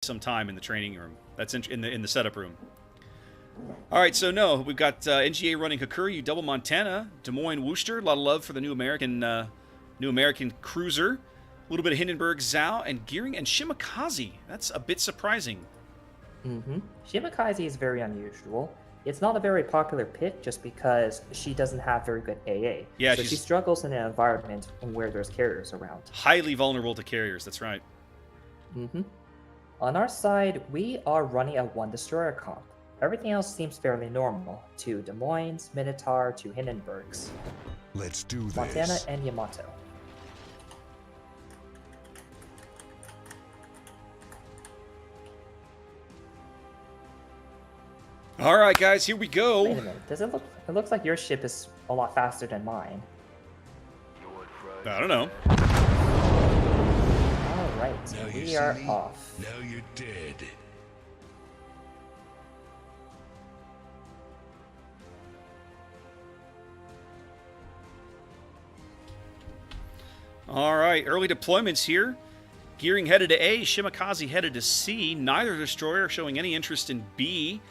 some time in the training room. That's in the setup room. All right, so no, we've got NGA running Hakuryu, double Montana, Des Moines, Worcester. A lot of love for the new American cruiser. A little bit of Hindenburg, Zhao, and Gearing, and Shimakaze. That's a bit surprising. Shimakaze is very unusual. It's not a very popular pick just because she doesn't have very good AA. Yeah, so she struggles in an environment where there's carriers around. Highly vulnerable to carriers, that's right. On our side, we are running a 1 destroyer comp. Everything else seems fairly normal. 2 Des Moines, Minotaur, 2 Hindenburgs. Let's do this. Montana and Yamato. All right, guys, here we go. Wait a minute. Does it look? It looks like your ship is a lot faster than mine. I don't know. All right, we are off. Now you're dead. All right, early deployments here. Gearing headed to A, Shimakaze headed to C. Neither destroyer showing any interest in B.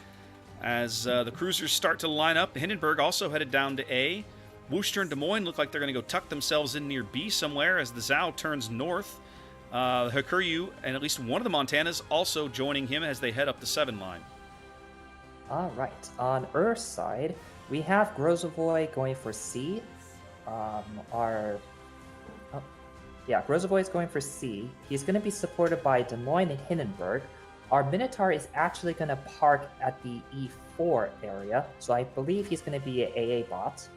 As the cruisers start to line up, Hindenburg also headed down to A. Worcester and Des Moines look like they're going to go tuck themselves in near B somewhere as the Zhao turns north. Hakuryu and at least one of the Montanas also joining him as they head up the 7 line. All right, on Earth's side, we have Grozovoy going for C. Grozovoy is going for C. He's going to be supported by Des Moines and Hindenburg. Our Minotaur is actually going to park at the E4 area, so I believe he's going to be an AA bot.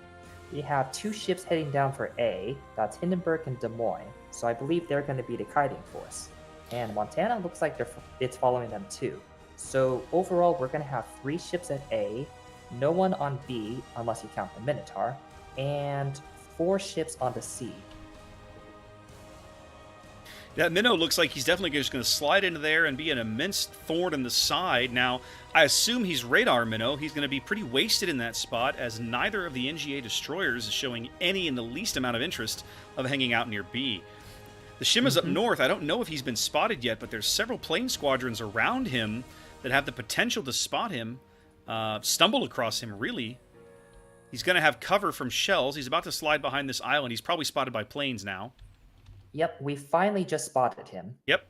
We have 2 ships heading down for A. That's Hindenburg and Des Moines, so I believe they're going to be the kiting force. And Montana looks like it's following them too. So overall, we're going to have 3 ships at A, no one on B unless you count the Minotaur, and 4 ships on the C. That Minnow looks like he's definitely just going to slide into there and be an immense thorn in the side. Now, I assume he's radar Minnow. He's going to be pretty wasted in that spot as neither of the NGA destroyers is showing any in the least amount of interest of hanging out near B. The Shima's up north. I don't know if he's been spotted yet, but there's several plane squadrons around him that have the potential to spot him, stumble across him, really. He's going to have cover from shells. He's about to slide behind this island. He's probably spotted by planes now. Yep, we finally just spotted him. Yep.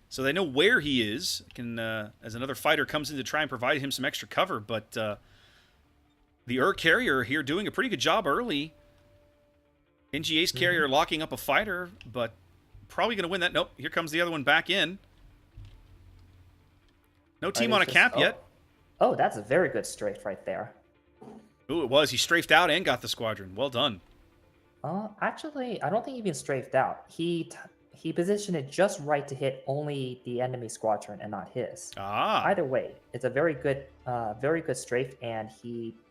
So they know where he is. As another fighter comes in to try and provide him some extra cover, but the URRRR carrier here doing a pretty good job early. NGA's carrier locking up a fighter, but probably going to win that. Nope, here comes the other one back in. No team on a cap yet. Oh, that's a very good strafe right there. Ooh, it was. He strafed out and got the squadron. Well done. Actually, I don't think he even strafed out. He positioned it just right to hit only the enemy squadron and not his. Either way, it's a very good strafe, and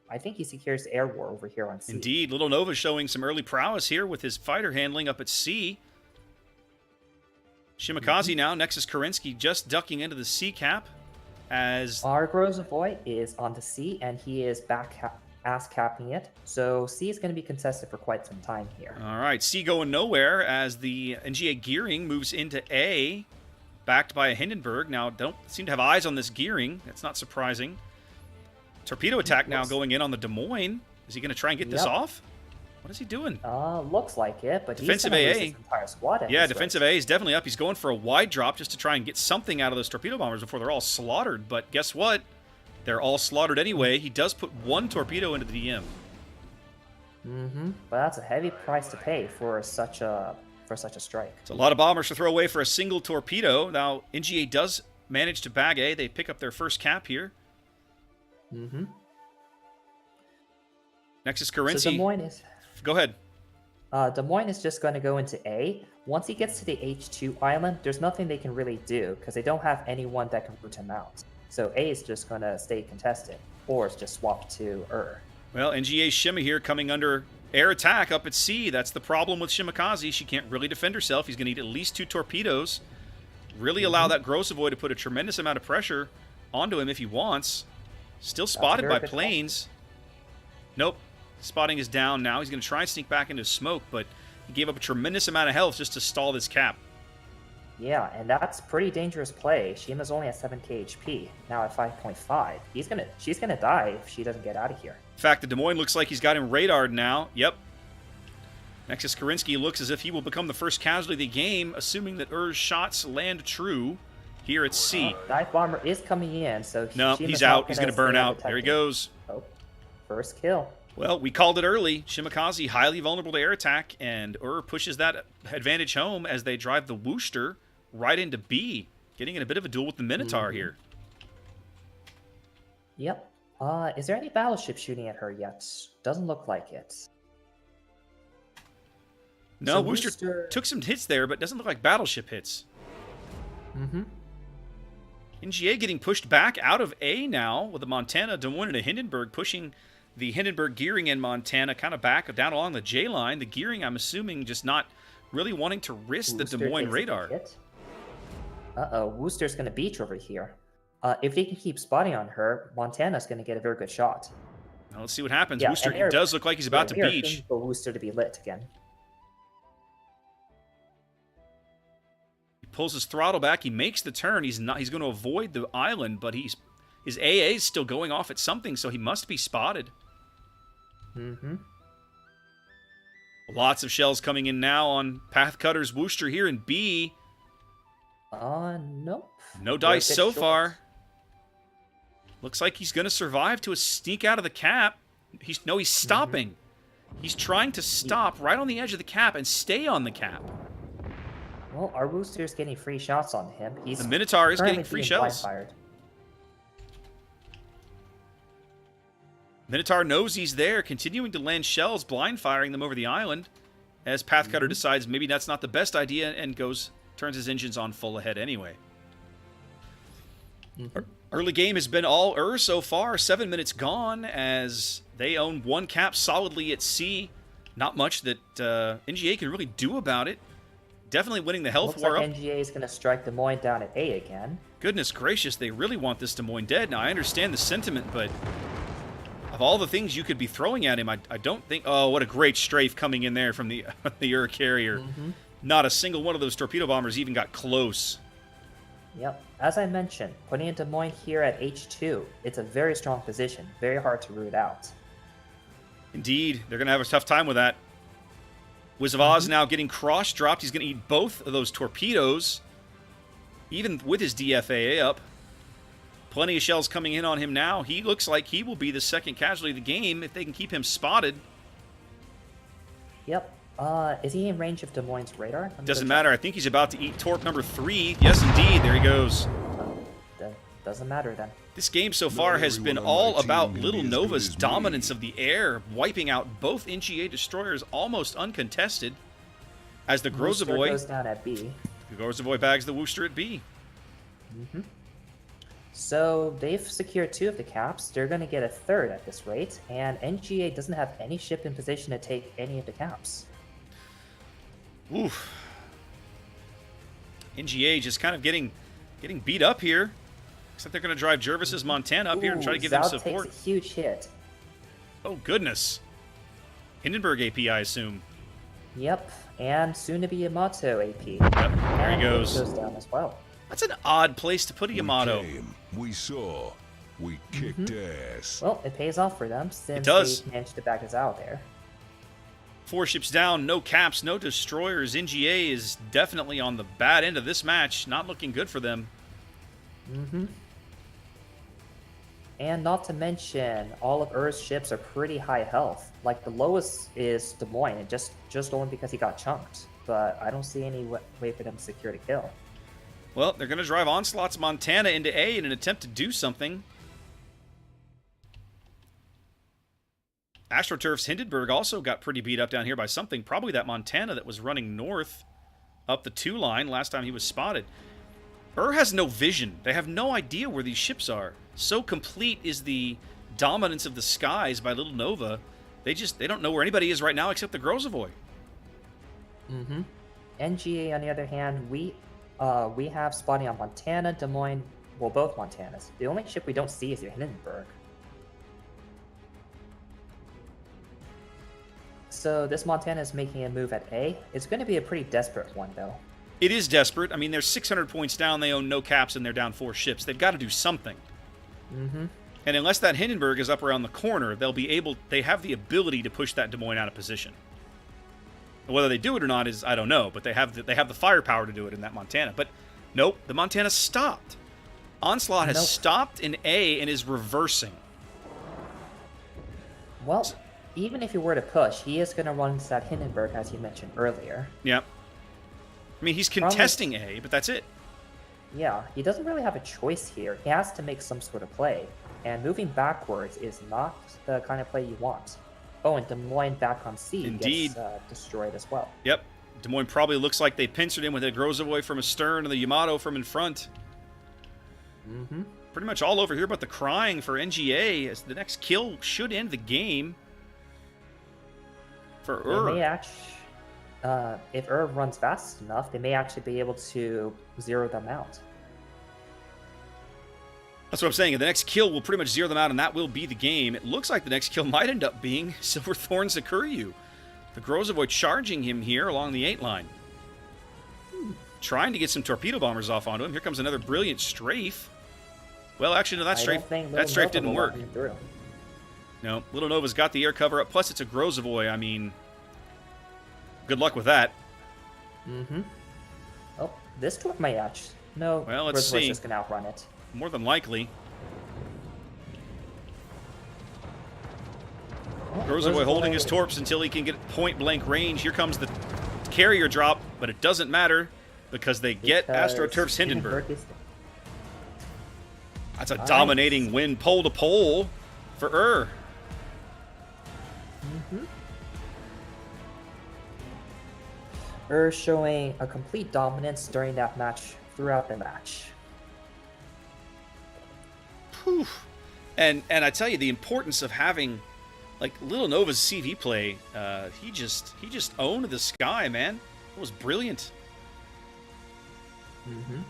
I think he secures air war over here on C. Indeed, Little Nova showing some early prowess here with his fighter handling up at C. Shimakaze now, Nexus Kerensky just ducking into the C cap as... Our Grozovoy is on the C, and he is back ass capping it. So C is going to be contested for quite some time here. All right, C going nowhere as the NGA Gearing moves into A, backed by a Hindenburg. Now, don't seem to have eyes on this Gearing. That's not surprising. Torpedo attack now going in on the Des Moines. Is he going to try and get this off? What is he doing? Looks like it, but defensive he's AA. lose his entire squad. Yeah, defensive AA is definitely up. He's going for a wide drop just to try and get something out of those torpedo bombers before they're all slaughtered. But guess what? They're all slaughtered anyway. He does put 1 torpedo into the DM. But that's a heavy price to pay for such a strike. It's a lot of bombers to throw away for a single torpedo. Now, NGA does manage to bag A. They pick up their first cap here. Nexus Kerensky. So Des Moines is... Go ahead. Des Moines is just going to go into A. Once he gets to the H2 island, there's nothing they can really do because they don't have anyone that can root him out. So A is just going to stay contested, or it's just swapped to URRRR. Well, NGA's Shima here coming under air attack up at C. That's the problem with Shimakaze. She can't really defend herself. He's going to need at least 2 torpedoes. Really allow that Grozovoy to put a tremendous amount of pressure onto him if he wants. Still spotted by planes. Nope. Spotting is down now. He's going to try and sneak back into smoke, but he gave up a tremendous amount of health just to stall this cap. Yeah, and that's pretty dangerous play. Shima's only at 7k HP, now at 5.5. She's gonna die if she doesn't get out of here. In fact, the Des Moines looks like he's got him radared now. Yep. Nexus Karinsky looks as if he will become the first casualty of the game, assuming that URRRR's shots land true here at C. Dive Bomber is coming in, so No, Shima's he's not out. He's going to burn out. There he goes. Oh, first kill. Well, we called it early. Shimakaze highly vulnerable to air attack, and URRRR pushes that advantage home as they drive the Wooster right into B, getting in a bit of a duel with the Minotaur here. Yep. Is there any battleship shooting at her yet? Doesn't look like it. No, So Wooster took some hits there, but doesn't look like battleship hits. Mm-hmm. NGA getting pushed back out of A now with a Montana, Des Moines, and a Hindenburg, pushing the Hindenburg gearing in Montana kind of back down along the J line. The gearing, I'm assuming, just not really wanting to risk the Des Moines radar. Uh-oh, Wooster's going to beach over here. If they can keep spotting on her, Montana's going to get a very good shot. Now, let's see what happens. Yeah, Wooster does look like he's about to beach. For Wooster to be lit again. He pulls his throttle back. He makes the turn. He's going to avoid the island, but his AA is still going off at something, so he must be spotted. Mm-hmm. Lots of shells coming in now on Pathcutter's Wooster here in B. Nope. No dice so far. Looks like he's going to survive to a sneak out of the cap. He's stopping. He's trying to stop right on the edge of the cap and stay on the cap. Well, our Wooster's getting free shots on him. The Minotaur is getting free shells. Minotaur knows he's there, continuing to land shells, blind firing them over the island, as Pathcutter decides maybe that's not the best idea and turns his engines on full ahead anyway. Early game has been all URRRR so far. 7 minutes gone as they own one cap solidly at C. Not much that NGA can really do about it. Definitely winning the health war like up. NGA is going to strike Des Moines down at A again. Goodness gracious, they really want this Des Moines dead. Now, I understand the sentiment, but of all the things you could be throwing at him, I don't think... Oh, what a great strafe coming in there from the URRRR carrier. Not a single one of those torpedo bombers even got close. Yep. As I mentioned, putting in Des Moines here at H2, it's a very strong position. Very hard to root out. Indeed. They're going to have a tough time with that. Wizard of Oz now getting cross-dropped. He's going to eat both of those torpedoes, even with his DFAA up. Plenty of shells coming in on him now. He looks like he will be the second casualty of the game if they can keep him spotted. Yep. Is he in range of Des Moines' radar? Doesn't matter. I think he's about to eat torp number 3. Yes, indeed. There he goes. Doesn't matter then. This game so far has been all about Little Nova's dominance of the air, wiping out both NGA destroyers almost uncontested. As the Grozovoy goes down at B. The Grozovoy bags the Wooster at B. So they've secured 2 of the caps. They're going to get a 3rd at this rate, and NGA doesn't have any ship in position to take any of the caps. Oof. NGA just kind of getting beat up here. Except they're going to drive Jervis's Montana up here and try to give them support. Takes a huge hit. Oh, goodness. Hindenburg AP, I assume. Yep, and soon to be Yamato AP. Yep, there he goes. Goes down as well. That's an odd place to put a Yamato. We saw. We kicked ass. Well, it pays off for them since they managed to back us out there. 4 ships down, no caps, no destroyers. NGA is definitely on the bad end of this match. Not looking good for them. And not to mention, all of URRRR's ships are pretty high health. Like, the lowest is Des Moines, just only because he got chunked. But I don't see any way for them to secure the kill. Well, they're going to drive Onslaught's Montana into A in an attempt to do something. AstroTurf's Hindenburg also got pretty beat up down here by something. Probably that Montana that was running north up the 2 line last time he was spotted. URRRR has no vision. They have no idea where these ships are. So complete is the dominance of the skies by Little Nova. They don't know where anybody is right now except the Grozovoy. NGA, on the other hand, we have spotting on Montana, Des Moines, well, both Montanas. The only ship we don't see is your Hindenburg. So this Montana is making a move at A. It's going to be a pretty desperate one, though. It is desperate. I mean, they're 600 points down. They own no caps, and they're down 4 ships. They've got to do something. Mm-hmm. And unless that Hindenburg is up around the corner, they have the ability to push that Des Moines out of position. Whether they do it or not is, I don't know, but they have the firepower to do it in that Montana. But nope, the Montana stopped. Onslaught has stopped in A and is reversing. Well, even if you were to push, he is going to run into that Hindenburg, as you mentioned earlier. Yep. I mean, he's contesting A, but that's it. Yeah, he doesn't really have a choice here. He has to make some sort of play. And moving backwards is not the kind of play you want. Oh, and Des Moines back on C Indeed. gets destroyed as well. Yep. Des Moines probably looks like they pincered him with a Grozavoy from astern and the Yamato from in front. Mm-hmm. Pretty much all over here but the crying for NGA, as the next kill should end the game for URRRR. If URRRR runs fast enough, they may actually be able to zero them out. That's what I'm saying. The next kill will pretty much zero them out, and that will be the game. It looks like the next kill might end up being Silverthorn Zakuryu. The Grozavoy charging him here along the 8 line. Trying to get some torpedo bombers off onto him. Here comes another brilliant strafe. Well, actually, no, that strafe didn't work. No, Little Nova's got the air cover up. Plus, it's a Grozavoy. I mean, good luck with that. Mm-hmm. Oh, this torp might actually... No, well, let's see. just going to outrun it. More than likely. Grozavoy holding his torps until he can get point-blank range. Here comes the carrier drop, but it doesn't matter because they get AstroTurf's Hindenburg. That's a dominating win pole to pole for URRRR. Mm-hmm. URRRR showing a complete dominance during that match, throughout the match. Whew. And I tell you, the importance of having, like, Little Nova's CV play, he just owned the sky, man. It was brilliant. Mm-hmm.